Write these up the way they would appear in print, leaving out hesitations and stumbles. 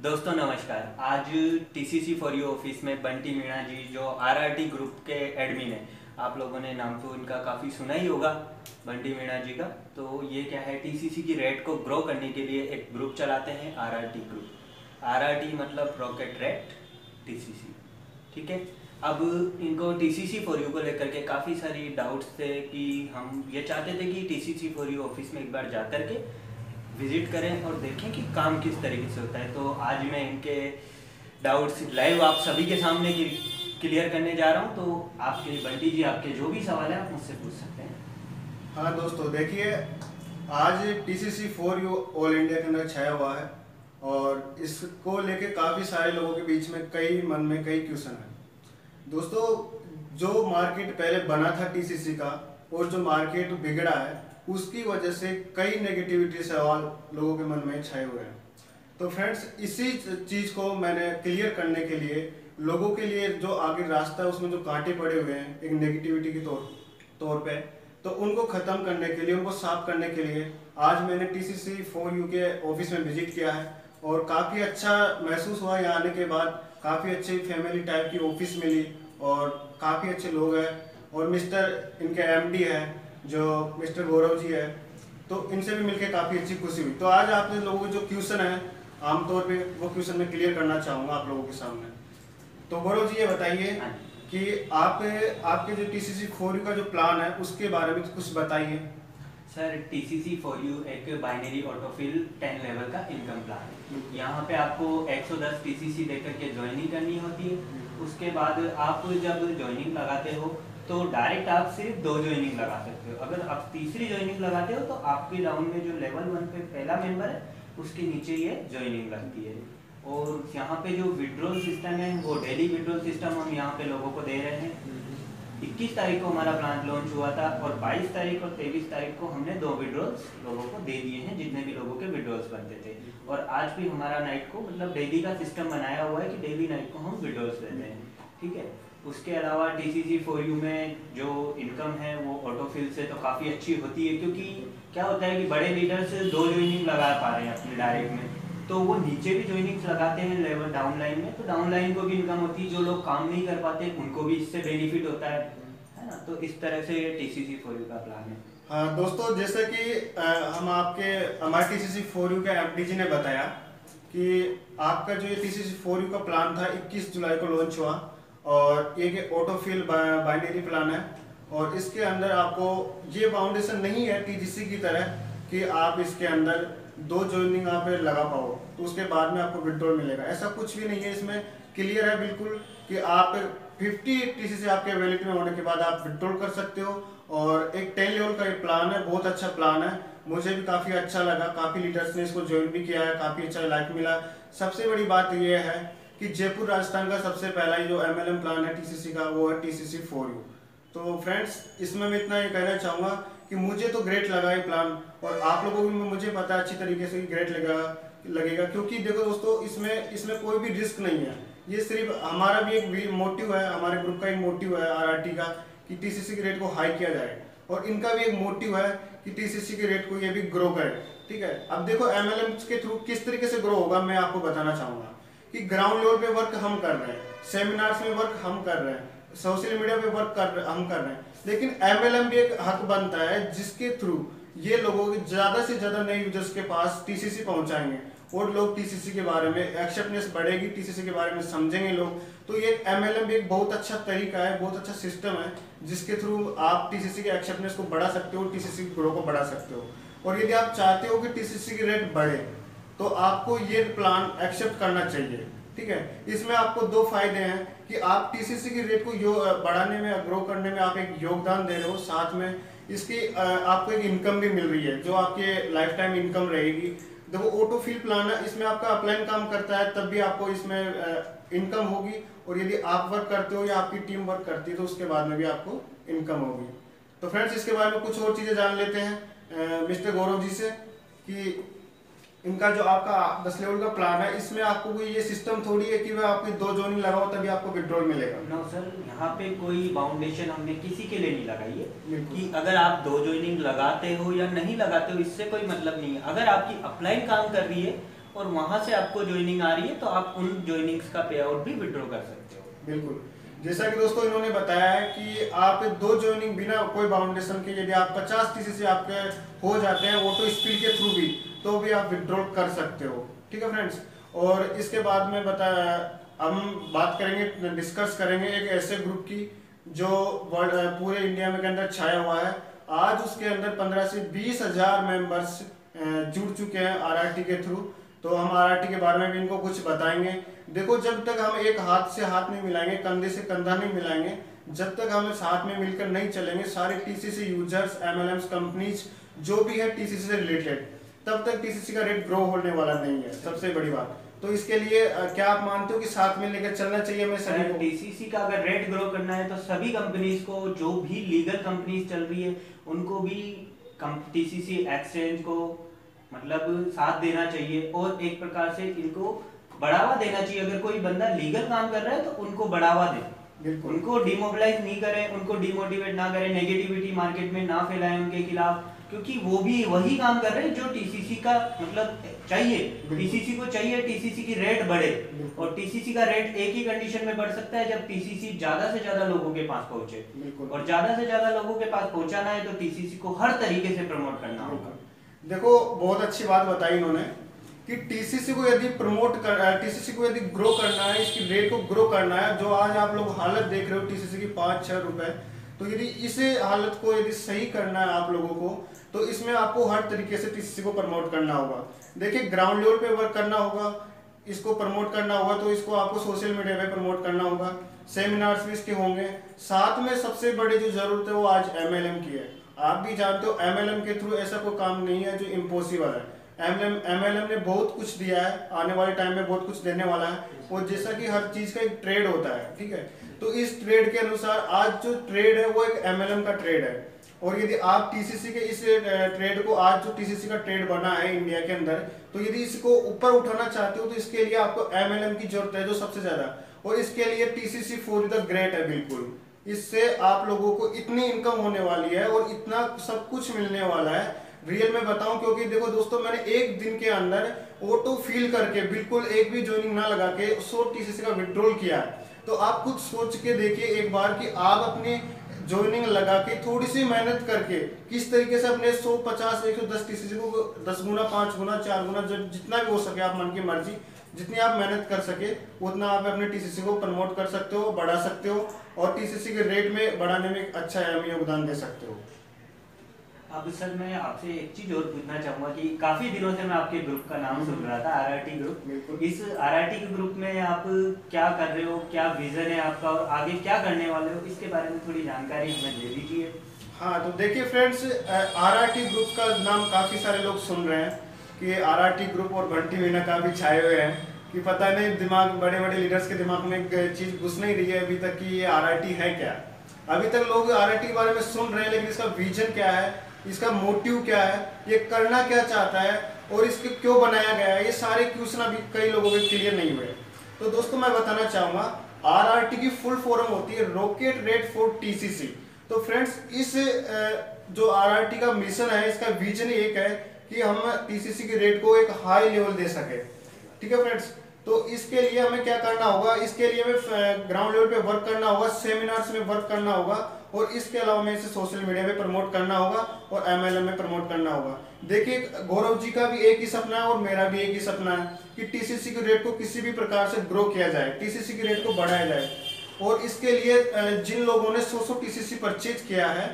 दोस्तों नमस्कार। आज टीसीसी फॉर यू ऑफिस में बंटी मीणा जी जो आरआरटी ग्रुप के एडमिन हैं, आप लोगों ने नाम तो इनका काफ़ी सुना ही होगा, बंटी मीणा जी का। तो ये क्या है, टीसीसी की रेट को ग्रो करने के लिए एक ग्रुप चलाते हैं, आरआरटी ग्रुप। आरआरटी मतलब रॉकेट रेट टीसीसी, ठीक है। अब इनको टीसीसी फॉर यू को लेकर के काफ़ी सारी डाउट्स थे कि हम ये चाहते थे कि टीसीसी फॉर यू ऑफिस में एक बार जा कर के विजिट करें और देखें कि काम किस तरीके से होता है। तो आज मैं इनके डाउट्स लाइव आप सभी के सामने क्लियर करने जा रहा हूं। तो आपके बंटी जी, आपके जो भी सवाल है आप मुझसे पूछ सकते हैं। हाँ दोस्तों, देखिए आज TCC for you all India के अंदर छाया हुआ है और इसको लेके काफ़ी सारे लोगों के बीच में कई मन में कई क्वेश्चन है। दोस्तों, जो मार्केट पहले बना था टीसीसी का और जो मार्केट बिगड़ा है उसकी वजह से कई नेगेटिविटी सवाल लोगों के मन में छाए हुए हैं। तो फ्रेंड्स, इसी चीज़ को मैंने क्लियर करने के लिए लोगों के लिए जो आगे रास्ता है उसमें जो कांटे पड़े हुए हैं एक नेगेटिविटी के तौर पे, तो उनको ख़त्म करने के लिए, उनको साफ करने के लिए आज मैंने टीसीसी फॉर यू के ऑफिस में विजिट किया है और काफ़ी अच्छा महसूस हुआ। यहाँ आने के बाद काफ़ी अच्छी फैमिली टाइप की ऑफिस मिली और काफ़ी अच्छे लोग हैं और मिस्टर इनके एमडी है जो मिस्टर गौरव जी है, तो इनसे भी मिलकर काफ़ी अच्छी खुशी हुई। तो आज आपने लोगों के जो क्वेश्चन है आमतौर पे वो क्वेश्चन मैं क्लियर करना चाहूँगा आप लोगों के सामने। तो गौरव जी, ये बताइए कि आपके जो टीसीसी फॉर यू का जो प्लान है उसके बारे में कुछ बताइए। सर, टीसीसी फॉर यू एक बाइनरी ऑटोफिल 10 लेवल का इनकम प्लान है। यहाँ पे आपको 110 टीसीसी देकर के ज्वाइनिंग करनी होती है। उसके बाद आप जब ज्वाइनिंग लगाते हो तो डायरेक्ट आप सिर्फ 2 ज्वाइनिंग लगा सकते हो। अगर आप तीसरी ज्वाइनिंग लगाते हो तो आपके राउंड में जो लेवल 1 पे पहला मेंबर है उसके नीचे ये ज्वाइनिंग लगती है। और यहाँ पे जो विड्रॉल सिस्टम है वो डेली विड्रॉल सिस्टम हम यहाँ पे लोगों को दे रहे हैं। 21 तारीख को हमारा प्लान लॉन्च हुआ था और 22 तारीख और 23 तारीख को हमने 2 विड्रॉल्स लोगों को दे दिए हैं, जितने भी लोगों के विड्रॉल्स बनते थे। और आज भी हमारा नाइट को मतलब डेली का सिस्टम बनाया हुआ है कि डेली नाइट को हम विड्रॉल्स देते हैं, ठीक है। उसके अलावा टीसीसी फॉर यू में जो इनकम है वो ऑटोफिल से तो काफ़ी अच्छी होती है, क्योंकि क्या होता है कि बड़े लीडर्स 2 ज्वाइनिंग लगा पा रहे हैं अपने डायरेक्ट में, तो वो नीचे भी ज्वाइनिंग्स लगाते हैं लेवल डाउन लाइन में, तो डाउन लाइन को भी इनकम होती है। जो लोग काम नहीं कर पाते उनको भी इससे बेनिफिट होता है ना। तो इस तरह से टीसीसी फॉर यू का प्लान है। हाँ दोस्तों, जैसे कि हमारे टीसीसी फॉर यू के एमडी जी ने बताया कि आपका जो ये टीसीसी फॉर यू का प्लान था 21 जुलाई को लॉन्च हुआ और ये ऑटोफिल बाइनरी प्लान है और इसके अंदर आपको ये फाउंडेशन नहीं है टीजीसी की तरह कि आप इसके अंदर 2 ज्वाइनिंग आप लगा पाओ तो उसके बाद में आपको विड्रॉल मिलेगा। ऐसा कुछ भी नहीं है, इसमें क्लियर है बिल्कुल कि आप 50 टीसीसी आपके अवेलेबिलिटी में होने के बाद आप विड्रॉल कर सकते हो। और एक 10 लेवल का ये प्लान है, बहुत अच्छा प्लान है, मुझे भी काफ़ी अच्छा लगा। काफ़ी लीडर्स ने इसको ज्वाइन भी किया है, काफ़ी अच्छा लाइक मिला। सबसे बड़ी बात यह है कि जयपुर राजस्थान का सबसे पहला जो एमएलएम प्लान है टीसीसी का वो है टीसीसी फॉर यू। तो फ्रेंड्स, इसमें मैं इतना ये कहना चाहूँगा कि मुझे तो ग्रेट लगा ये प्लान और आप लोगों को भी मुझे पता है अच्छी तरीके से ग्रेट लगेगा, क्योंकि देखो दोस्तों, इसमें कोई भी रिस्क नहीं है। ये सिर्फ हमारा भी एक मोटिव है, हमारे ग्रुप का एक मोटिव है आरआरटी का कि टीसीसी के रेट को हाई किया जाए और इनका भी एक मोटिव है कि टीसीसी के रेट को ये भी ग्रो करे, ठीक है। अब देखो एमएलएम के थ्रू किस तरीके से ग्रो होगा मैं आपको बताना चाहूँगा कि ग्राउंड लेवल पे वर्क हम कर रहे हैं, सेमिनार्स में वर्क हम कर रहे हैं, सोशल मीडिया पे वर्क हम कर रहे हैं, लेकिन एमएलएम भी एक हक बनता है जिसके थ्रू ये लोगों के ज़्यादा से ज़्यादा नए यूजर्स के पास टीसीसी पहुंचाएंगे और लोग टीसीसी के बारे में एक्सेप्टनेस बढ़ेगी, टीसीसी के बारे में समझेंगे लोग। तो ये एमएलएम भी एक बहुत अच्छा तरीका है, बहुत अच्छा सिस्टम है जिसके थ्रू आप टीसीसी के एक्सेप्टनेस को बढ़ा सकते हो, टीसीसी ग्रो को बढ़ा सकते हो। और यदि आप चाहते हो कि टीसीसी की रेट बढ़े तो आपको ये प्लान एक्सेप्ट करना चाहिए, ठीक है। इसमें आपको 2 फायदे हैं कि आप टीसीसी की रेट को बढ़ाने में, ग्रो करने में आप एक योगदान दे रहे हो, साथ में इसकी आपको एक इनकम भी मिल रही है जो आपके लाइफ टाइम इनकम रहेगी। देखो ऑटोफिल प्लान है, इसमें आपका अपलाइन काम करता है तब भी आपको इसमें इनकम होगी और यदि आप वर्क करते हो या आपकी टीम वर्क करती है तो उसके बाद में भी आपको इनकम होगी। तो फ्रेंड्स, इसके बारे में कुछ और चीज़ें जान लेते हैं मिस्टर गौरव जी से कि इनका जो आपका 10 लेवल का प्लान है इसमें आपको कोई ये सिस्टम थोड़ी है कि वह आपकी 2 ज्वाइनिंग लगाओ तभी आपको विड्रॉल मिलेगा। नो सर, यहाँ पे कोई बाउंडेशन हमने किसी के लिए नहीं लगाई है कि अगर आप 2 ज्वाइनिंग लगाते हो या नहीं लगाते हो इससे कोई मतलब नहीं है। अगर आपकी अपलाइन काम कर रही है और वहां से आपको ज्वाइनिंग आ रही है तो आप उन ज्वाइनिंग्स का पे आउट भी विड्रॉ कर सकते हो। बिल्कुल, जैसा कि दोस्तों इन्होंने बताया है कि आप 2 ज्वाइनिंग बिना कोई बाउंडेशन के यदि आप 50 टीसीसी आपके हो जाते हैं ऑटो स्पिल के थ्रू भी, तो भी आप विड्रॉ कर सकते हो। ठीक है फ्रेंड्स, और इसके बाद में हम बात करेंगे, डिस्कस करेंगे एक ऐसे ग्रुप की जो पूरे इंडिया में के अंदर छाया हुआ है। आज उसके अंदर 15 से 20 हजार मेंबर्स जुड़ चुके हैं आरआरटी के थ्रू। तो हम आरआरटी के बारे में भी इनको कुछ बताएंगे। देखो, जब तक हम एक हाथ से हाथ नहीं मिलाएंगे, कंधे से कंधा नहीं मिलाएंगे, जब तक हम साथ में मिलकर नहीं चलेंगे, सारे टीसीसी यूजर्स, एमएलएम्स, कंपनीज जो भी है टीसीसी से रिलेटेड, तब तक टीसीसी का रेट ग्रो होने वाला नहीं है, सबसे बड़ी बात। तो इसके लिए क्या आप मानते हो कि साथ में लेकर चलना चाहिए हमें सभी को? टीसीसी का अगर रेट ग्रो करना है तो सभी कंपनीज को, जो भी लीगल कंपनीज चल रही है उनको भी टीसीसी एक्सचेंज को मतलब साथ देना चाहिए और एक प्रकार से इनको बढ़ावा देना चाहिए। अगर कोई बंदा लीगल काम कर रहा है तो उनको बढ़ावा दे, उनको डिमोबिलाइज नहीं करें, उनको डिमोटिवेट ना करें, नेगेटिविटी मार्केट में ना फैलाएं उनके खिलाफ, क्योंकि वो भी वही काम कर रहे हैं जो टीसीसी का मतलब चाहिए। टीसीसी को चाहिए टीसीसी की रेट बढ़े, और टीसीसी का रेट एक ही कंडीशन में बढ़ सकता है जब टीसीसी ज्यादा से ज्यादा लोगों के पास पहुंचे, और ज्यादा से ज्यादा लोगों के पास पहुंचाना है तो टीसीसी को हर तरीके से प्रमोट करना होगा। देखो, बहुत अच्छी बात बताई इन्होंने कि टीसीसी को यदि टीसीसी को यदि ग्रो करना है, इसकी रेट को ग्रो करना है, जो आज आप लोग हालत देख रहे हो टीसीसी की 5-6 रुपए, तो यदि इस हालत को यदि सही करना है आप लोगों को, तो इसमें आपको हर तरीके से टीसीसी को प्रमोट करना होगा। देखिए, ग्राउंड लेवल पे वर्क करना होगा, इसको प्रमोट करना होगा, तो इसको आपको सोशल मीडिया पे प्रमोट करना होगा, सेमिनार्स भी इसके होंगे। साथ में सबसे बड़ी जो जरूरत है वो आज एमएलएम की है। आप भी जानते हो एमएलएम के थ्रू ऐसा कोई काम नहीं है जो इम्पॉसिबल है। एमएलएम ने बहुत कुछ दिया है, आने वाले टाइम में बहुत कुछ देने वाला है, और जैसा कि हर चीज का एक ट्रेड होता है, ठीक है, तो इस ट्रेड के अनुसार आज जो ट्रेड है वो एक एमएलएम का ट्रेड है। और यदि आप टीसीसी के इस ट्रेड को, आज जो टीसीसी का ट्रेड बना है इंडिया के अंदर, तो यदि इसको ऊपर उठाना चाहते हो तो इसके लिए आपको एमएलएम की जरूरत है जो सबसे ज्यादा, और इसके लिए टीसीसी फॉर द ग्रेट है। बिल्कुल, इससे आप लोगों को इतनी इनकम होने वाली है और इतना सब कुछ मिलने वाला है, रियल में बताऊं, क्योंकि देखो दोस्तों, मैंने एक दिन के अंदर ऑटो फील करके बिल्कुल एक भी ज्वाइनिंग ना लगा के 100 टीसीसी का विड्रॉल किया। तो आप खुद सोच के देखिए एक बार कि आप अपनी ज्वाइनिंग लगा के थोड़ी सी मेहनत करके किस तरीके से अपने 150, 110 टीसीसी को 10 गुना, 5 गुना, 4 गुना, जितना भी हो सके आप मन की मर्जी, जितनी आप मेहनत कर सके उतना आप अपने टीसीसी को प्रमोट कर सकते हो, बढ़ा सकते हो, और टीसीसी के रेट में बढ़ाने में एक अच्छा योगदान दे सकते हो। अब सर, मैं आपसे एक चीज और पूछना चाहूंगा कि काफी दिनों से मैं आपके ग्रुप का नाम सुन रहा था, आरआरटी ग्रुप। इस आरआरटी के ग्रुप में आप क्या कर रहे हो, क्या विजन है आपका और आगे क्या करने वाले हो, इसके बारे में थोड़ी जानकारी हमें दे दीजिए। हाँ, तो देखिए फ्रेंड्स, आरआरटी ग्रुप का नाम काफी सारे लोग सुन रहे हैं कि आरआरटी ग्रुप और बंटी मीना का भी छाए हुए हैं कि पता नहीं दिमाग, बड़े बड़े लीडर्स के दिमाग में एक चीज घुस नहीं रही है अभी तक कि ये आरआरटी है क्या। अभी तक लोग आरआरटी के बारे में सुन रहे हैं, लेकिन इसका विजन क्या है, इसका मोटिव क्या है, ये करना क्या चाहता है और इसके क्यों बनाया गया है, ये सारे क्वेश्चन अभी कई लोगों के क्लियर नहीं हुए। तो दोस्तों, मैं बताना चाहूंगा, आरआरटी की फुल फॉर्म होती है रॉकेट रेट फॉर टीसीसी। तो फ्रेंड्स, इस जो आरआरटी का मिशन है, इसका विजन एक है कि हम टीसीसी के रेट को एक हाई लेवल दे सके। ठीक है फ्रेंड्स, तो इसके लिए हमें क्या करना होगा, इसके लिए हमें ग्राउंड लेवल पे वर्क करना होगा, सेमिनार्स में वर्क करना होगा, और इसके अलावा हमें इसे सोशल मीडिया में प्रमोट करना होगा और एमएलएम में प्रमोट करना होगा। देखिए, गौरव जी का भी एक ही सपना है और मेरा भी एक ही सपना है कि टीसीसी के रेट को किसी भी प्रकार से ग्रो किया जाए, टीसीसी के रेट को बढ़ाया जाए। और इसके लिए जिन लोगों ने 100 टीसीसी परचेज किया है,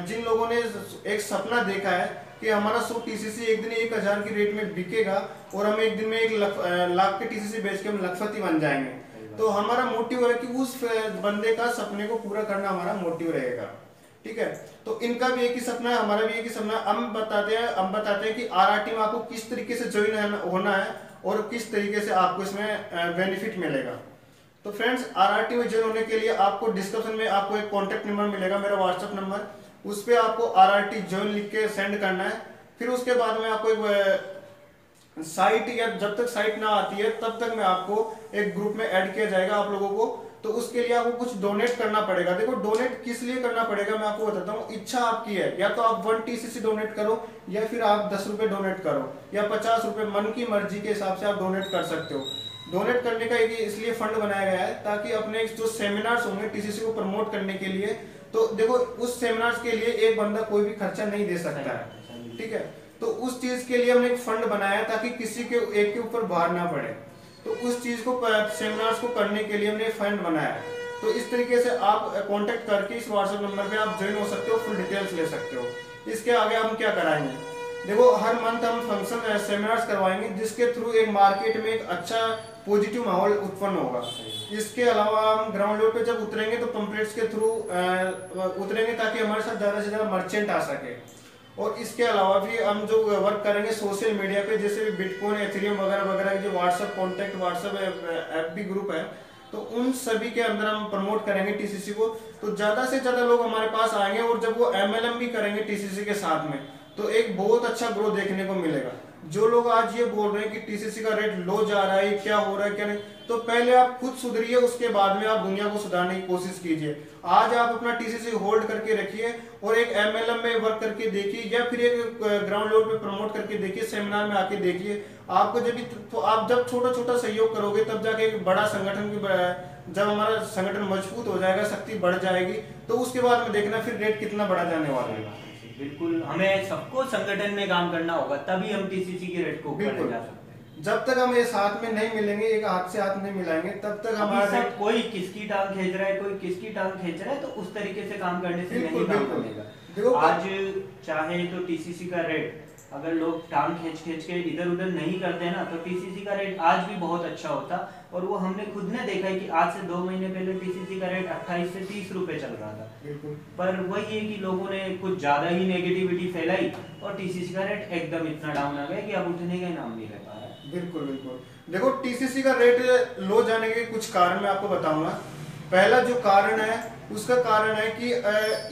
जिन लोगों ने एक सपना देखा है कि हमारा 100 टीसीसी एक दिन 1000 की रेट में बिकेगा और हम एक दिन में 1 लाख के टीसीसी बेच के हम लखपति बन जाएंगे, तो हमारा मोटिव है कि उस बंदे का सपने को पूरा करना हमारा मोटिव रहेगा। ठीक है, तो इनका भी एक ही सपना है, हमारा भी एक ही सपना है। हम बताते हैं कि आरआरटी में आपको किस तरीके से ज्वाइन होना है और किस तरीके से आपको इसमें बेनिफिट मिलेगा। तो फ्रेंड्स, आरआरटी में ज्वाइन होने के लिए आपको डिस्क्रिप्शन में आपको एक कॉन्टेक्ट नंबर मिलेगा, मेरा व्हाट्सएप नंबर, उस पर आपको आरआरटी ज्वाइन लिख के सेंड करना है। फिर उसके बाद में आपको एक साइट या जब तक साइट ना आती है तब तक मैं आपको एक ग्रुप में ऐड किया जाएगा आप लोगों को। तो उसके लिए आपको कुछ डोनेट करना पड़ेगा। देखो डोनेट किस लिए करना पड़ेगा मैं आपको बताता हूँ। इच्छा आपकी है, या तो आप 1 TCC डोनेट करो, या फिर आप 10 रुपए डोनेट करो, या 50 रुपए, मन की मर्जी के हिसाब से आप डोनेट कर सकते हो। डोनेट करने का एक इसलिए फंड बनाया गया है ताकि अपने जो सेमिनार्स होंगे टीसीसी को प्रमोट करने के लिए, तो देखो उस सेमिनार्स के लिए एक बंदा कोई भी खर्चा नहीं दे सकता है, ठीक है। तो उस चीज के लिए हमने एक फंड बनाया ताकि किसी के एक के ऊपर भार ना पड़े। तो उस चीज को सेमिनार्स को करने के लिए हमने फंड बनाया है। तो इस तरीके से आप कांटेक्ट करके इस व्हाट्सएप नंबर पे आप ज्वाइन हो सकते हो, फुल डिटेल्स ले सकते हो। इसके आगे हम क्या कराएंगे, देखो हर मंथ हम फंक्शन सेमिनार्स करवाएंगे जिसके थ्रू एक मार्केट में एक अच्छा पॉजिटिव माहौल उत्पन्न होगा। इसके अलावा हम ग्राउंड लेवल पे जब उतरेंगे तो पंपलेट्स के थ्रू उतरेंगे ताकि हमारे साथ ज्यादा से ज्यादा मर्चेंट आ सके। और इसके अलावा भी हम जो वर्क करेंगे सोशल मीडिया पे, जैसे बिटकॉइन, एथेरियम वगैरह वगैरह जो WhatsApp contact, WhatsApp FB group है, तो उन सभी के अंदर हम प्रमोट करेंगे टीसीसी को। तो ज्यादा से ज्यादा लोग हमारे पास आएंगे और जब वो एमएलएम भी करेंगे टीसीसी के साथ में तो एक बहुत अच्छा ग्रोथ देखने को मिलेगा। जो लोग आज ये बोल रहे हैं कि टीसीसी का रेट लो जा रहा है, क्या हो रहा है क्या नहीं, तो पहले आप खुद सुधरिए, उसके बाद में आप दुनिया को सुधारने की कोशिश कीजिए। आज आप अपना टीसीसी होल्ड करके रखिए और एक एमएलएम में वर्क करके देखिए, या फिर एक ग्राउंड लेवल पे प्रमोट करके देखिए, सेमिनार में आके देखिए। आपको तो आप जब छोटा छोटा सहयोग करोगे तब जाके एक बड़ा संगठन की, जब हमारा संगठन मजबूत हो जाएगा, शक्ति बढ़ जाएगी, तो उसके बाद में देखना फिर रेट कितना बढ़ा जाने वाला है। बिल्कुल, हमें सबको संगठन में काम करना होगा, तभी हम टीसीसी के रेट को ऊपर ले जा सकते हैं। जब तक हम एक हाथ में नहीं मिलेंगे, एक हाथ से हाथ नहीं मिलाएंगे, तब तक हमारा कोई किसकी टांग खींच रहा है, कोई किसकी टांग खींच रहा है, तो उस तरीके से काम करने से नहीं काम बनेगा। आज चाहे तो टीसीसी का रेट अगर लोग टांग खींच के इधर उधर नहीं करते ना, तो टीसीसी का रेट आज भी बहुत अच्छा होता। और वो हमने खुद ने देखा है कि आज से 2 महीने पहले टीसीसी का रेट 28 से 30 रुपए चल रहा था। पर वही है कि लोगों ने कुछ ज्यादा ही नेगेटिविटी फैलाई और टीसीसी का रेट एकदम इतना डाउन आ गया कि अब उठने का नाम नहीं ले पा रहा है। बिल्कुल बिल्कुल। देखो टीसीसी का रेट लो जाने के कुछ कारण मैं आपको बताऊंगा। पहला जो कारण है उसका कारण है कि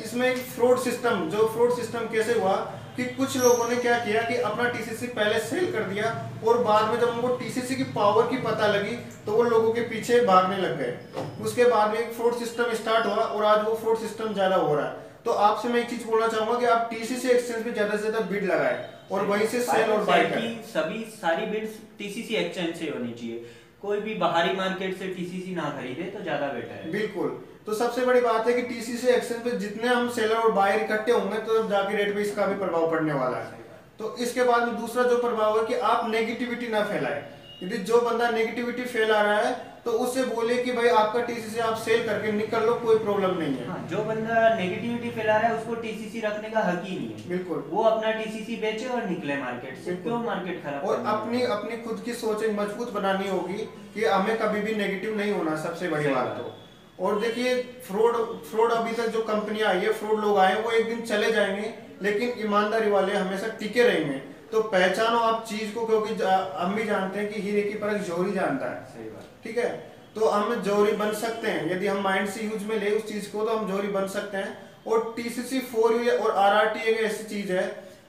इसमें एक फ्रॉड सिस्टम कैसे हुआ कि कुछ लोगों ने क्या किया कि अपना टीसीसी पहले सेल कर दिया और बाद में जब उनको टीसीसी की पावर की पता लगी तो वो लोगों के पीछे भागने लग गए। उसके बाद में एक फ्रॉड सिस्टम स्टार्ट हुआ और आज वो फ्रॉड सिस्टम ज्यादा हो रहा है। तो आपसे मैं एक चीज बोलना चाहूंगा कि आप टीसीसी एक्सचेंज पे ज्यादा से ज्यादा बिड लगाएं और वहीं से सेल और बाय करें। सारी बिड्स टीसीसी एक्सचेंज से होनी चाहिए, कोई भी बाहरी मार्केट से टीसीसी ना खरीदे तो ज्यादा बेटर है। बिल्कुल। तो सबसे बड़ी बात है कि टीसीसी एक्सचेंज पे जितने हम सेलर और बायर इकट्ठे होंगे तो जाके रेट पे इसका भी प्रभाव पड़ने वाला है। तो इसके बाद में दूसरा जो प्रभाव है कि आप नेगेटिविटी ना फैलाएं। यदि जो बंदा नेगेटिविटी फैला रहा है तो उससे बोले कि भाई आपका टीसीसी आप सेल करके निकल लो, कोई प्रॉब्लम नहीं है। हाँ, जो बंदा नेगेटिविटी फैला रहा है उसको टीसीसी रखने का हक ही नहीं है। बिल्कुल, वो अपना टीसीसी बेचे और निकले मार्केट से, क्यों मार्केट खराब। और अपनी खुद की सोच मजबूत बनानी होगी कि हमें कभी भी नेगेटिव नहीं होना, सबसे बड़ी बात तो। और देखिए फ्रॉड अभी तक जो कंपनियां आई है, फ्रॉड लोग आए, वो एक दिन चले जाएंगे, लेकिन ईमानदारी वाले हमेशा टिके रहेंगे। तो पहचानो आप चीज को, क्योंकि हम भी जानते हैं कि हीरे की परख जौहरी जानता है। सही बात, ठीक है। तो हम जौहरी बन सकते हैं यदि हम माइंड से यूज में ले उस चीज को, तो हम जौहरी बन सकते हैं। और टीसीसी 4U और आरआरटी एक ऐसी चीज है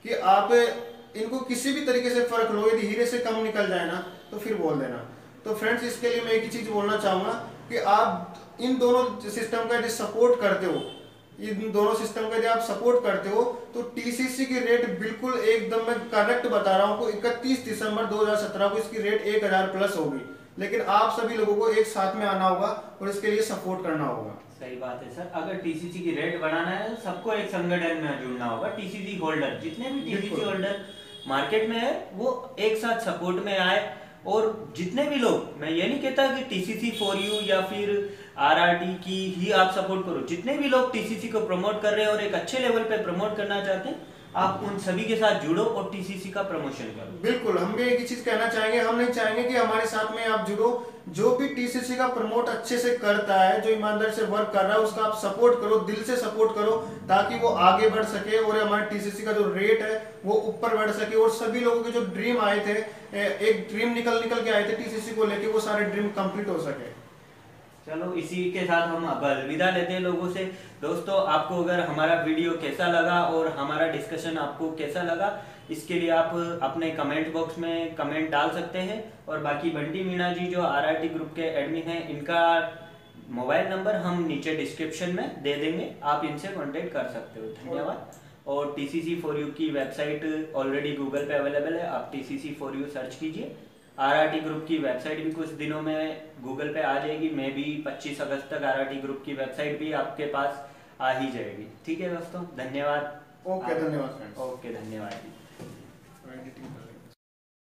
कि आप इनको किसी भी तरीके से फर्क लो, यदि हीरे से कम निकल जाए ना तो फिर बोल देना। तो फ्रेंड्स, इसके लिए मैं एक ही चीज बोलना चाहूंगा कि आप इन दोनों सिस्टम का यदि सपोर्ट करते हो, इन दोनों सिस्टम का यदि आप सपोर्ट करते हो, तो टीसीसी की रेट बिल्कुल एकदम मैं करेक्ट बता रहा हूँ, 31 दिसंबर 2017 को इसकी रेट 1000 प्लस होगी। लेकिन आप सभी लोगों को एक साथ में आना होगा और इसके लिए सपोर्ट करना होगा। सही बात है सर। अगर टीसीसी की रेट बढ़ाना है तो सबको एक संगठन में जुड़ना होगा। टीसीसी होल्डर, जितने भी टीसीसी होल्डर मार्केट में है, वो एक साथ सपोर्ट में आए। और जितने भी लोग, मैं ये नहीं कहता कि टीसीसी 4U या फिर आरआरटी की ही आप सपोर्ट करो, जितने भी लोग टीसीसी को प्रमोट कर रहे हैं और एक अच्छे लेवल पे प्रमोट करना चाहते हैं, आप उन सभी के साथ जुड़ो और टीसीसी का प्रमोशन करो। बिल्कुल, हम भी एक ही चीज कहना चाहेंगे, हम नहीं चाहेंगे कि हमारे साथ में आप जुड़ो। जो भी टीसीसी का प्रमोट अच्छे से करता है, जो ईमानदारी से वर्क कर रहा है, उसका आप सपोर्ट करो, दिल से सपोर्ट करो, ताकि वो आगे बढ़ सके और हमारे टीसीसी का जो रेट है वो ऊपर बढ़ सके। और सभी लोगों के जो ड्रीम आए थे, एक ड्रीम निकल के आए थे टीसीसी को लेके, वो सारे ड्रीम कंप्लीट हो सके। चलो इसी के साथ हम अब अलविदा लेते हैं लोगों से। दोस्तों आपको अगर हमारा वीडियो कैसा लगा और हमारा डिस्कशन आपको कैसा लगा, इसके लिए आप अपने कमेंट बॉक्स में कमेंट डाल सकते हैं। और बाकी बंटी मीणा जी जो आरआरटी ग्रुप के एडमिन हैं, इनका मोबाइल नंबर हम नीचे डिस्क्रिप्शन में दे देंगे, आप इनसे कांटेक्ट कर सकते हो। धन्यवाद। और TCC4U की वेबसाइट ऑलरेडी गूगल पे अवेलेबल है, आप TCC4U सर्च कीजिए। आरआरटी ग्रुप की वेबसाइट भी कुछ दिनों में गूगल पे आ जाएगी, मे भी 25 अगस्त तक आरआरटी ग्रुप की वेबसाइट भी आपके पास आ ही जाएगी। ठीक है दोस्तों, धन्यवाद। ओके, धन्यवाद फ्रेंड्स। ओके, धन्यवाद।